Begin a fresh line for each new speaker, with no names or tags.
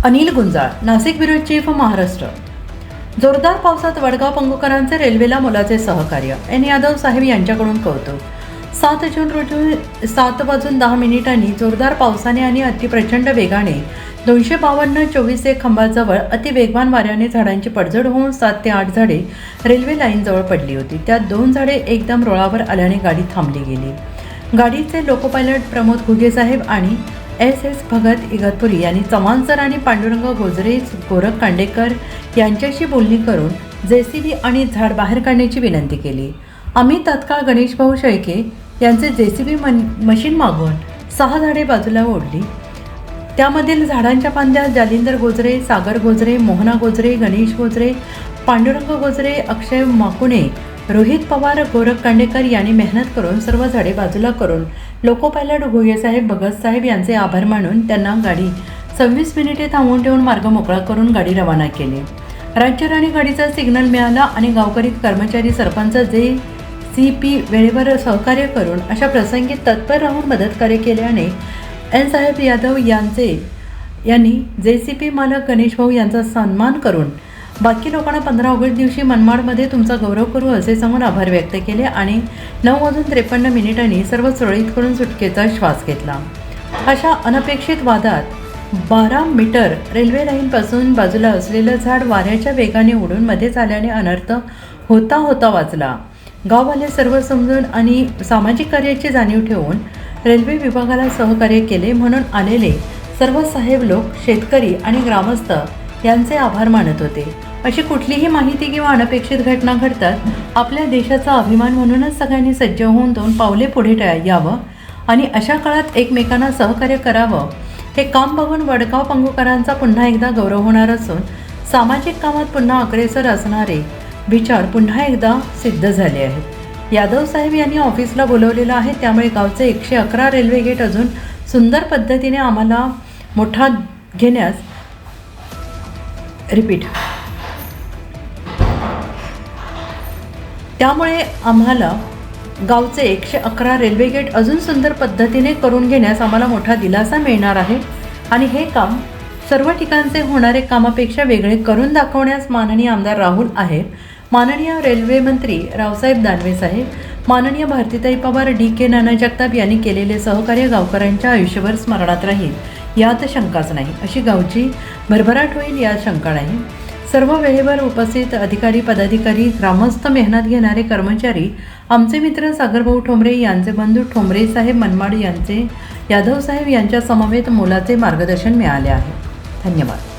Anil Gunjal, Nashik bureau chief, Maharashtra. जोरदार पावसात वडगाव पंगुकरांचे रेल्वेला मोलाचे सहकार्य। एन यादव साहेब यांच्याकडून कौतुक। 7 जून रोजी 7:10 जोरदार पावसाने आणि अतिप्रचंड वेगाने 252/24 खांबाजवळ अतिवेगवान वाऱ्याने झाडांची पडझड होऊन 7 ते 8 झाडे रेल्वे लाईनजवळ पडली होती। त्यात 2 झाडे एकदम रुळावर आल्याने गाडी थांबली गेली। गाडीचे लोको पायलट प्रमोद घुगे साहेब आणि एस भगत इगतपुरी यांनी चव्हाण सर आणि पांडुरंग गोजरे, गोरख कांडेकर यांच्याशी बोलणी करून JCB आणि झाड बाहेर काढण्याची विनंती केली। आम्ही तत्काळ गणेश भाऊ शेळके यांचे JCB मशीन मागवून 6 झाडे बाजूला ओढली। त्यामधील झाडांच्या फांद्या जालिंदर गोजरे, सागर गोजरे, मोहना गोजरे, गणेश गोजरे, पांडुरंग गोजरे, अक्षय माकुणे, रोहित पवार, गोरख कांडेकर यांनी मेहनत करून सर्व झाडे बाजूला करून लोको पायलट घुगे साहेब, भगत साहेब यांचे आभार मानून त्यांना गाडी 26 मिनिटे थांबवून ठेवून मार्ग मोकळा करून गाडी रवाना केली। राज्यराणी गाडीचा सिग्नल मिळाला आणि गावकरी, कर्मचारी, सरपंच, JCB वेळेवर सहकार्य करून अशा प्रसंगी तत्पर राहून मदतकार्य केल्याने एन साहेब यादव यांनी JCB मालक गणेश भाऊ यांचा सन्मान करून बाकी लोकांना 15 ऑगस्ट दिवशी मनमाडमध्ये तुमचा गौरव करू असे सांगून आभार व्यक्त केले आणि 9:53 सर्व सुरळीत करून सुटकेचा श्वास घेतला। अशा अनपेक्षित वादात 12 मीटर रेल्वे लाईनपासून बाजूला असलेलं झाड वाऱ्याच्या वेगाने उडून मध्येच आल्याने अनर्थ होता वाचला। गाववाले सर्व समजून आणि सामाजिक कार्याची जाणीव ठेवून रेल्वे विभागाला सहकार्य केले म्हणून आलेले सर्व साहेब लोक, शेतकरी आणि ग्रामस्थ यांचे आभार मानत होते। अशी कुठलीही माहिती किंवा अनपेक्षित घटना घडतात आपल्या देशाचा अभिमान म्हणूनच सगळ्यांनी सज्ज होऊन 2 पावले पुढे यावं आणि अशा काळात एकमेकांना सहकार्य करावं। हे काम बघून वडगाव पंगुकरांचा पुन्हा एकदा गौरव होणार असून सामाजिक कामात पुन्हा अग्रेसर असणारे विचार पुन्हा एकदा सिद्ध झाले आहेत। यादव साहेब यांनी ऑफिसला बोलवलेलं आहे, त्यामुळे गावचे 111 रेल्वे गेट अजून सुंदर पद्धतीने आम्हाला मोठा घेण्यास त्यामुळे आम्हाला गावचे 111 रेल्वे गेट अजून सुंदर पद्धतीने करून घेण्यास आम्हाला मोठा दिलासा मिळणार आहे आणि हे काम सर्व ठिकाणचे होणारे कामापेक्षा वेगळे करून दाखवण्यास माननीय आमदार राहुल आहेर, माननीय रेल्वे मंत्री रावसाहेब दानवे साहेब, माननीय भारतीताई पवार, DK नाना जगताप यांनी केलेले सहकार्य गावकऱ्यांच्या आयुष्यभर स्मरणात राहील यात शंकाच नाही। अशी गावची भरभराट होईल यात शंका नाही। सर्व वेळेवर उपस्थित अधिकारी, पदाधिकारी, ग्रामस्थ, मेहनत घेणारे कर्मचारी, आमचे मित्र सागरभाऊ ठोंबरे यांचे बंधू ठोंबरे साहेब मनमाड यांचे यादव साहेब यांच्या समवेत मोलाचे मार्गदर्शन मिळाले आहे। धन्यवाद।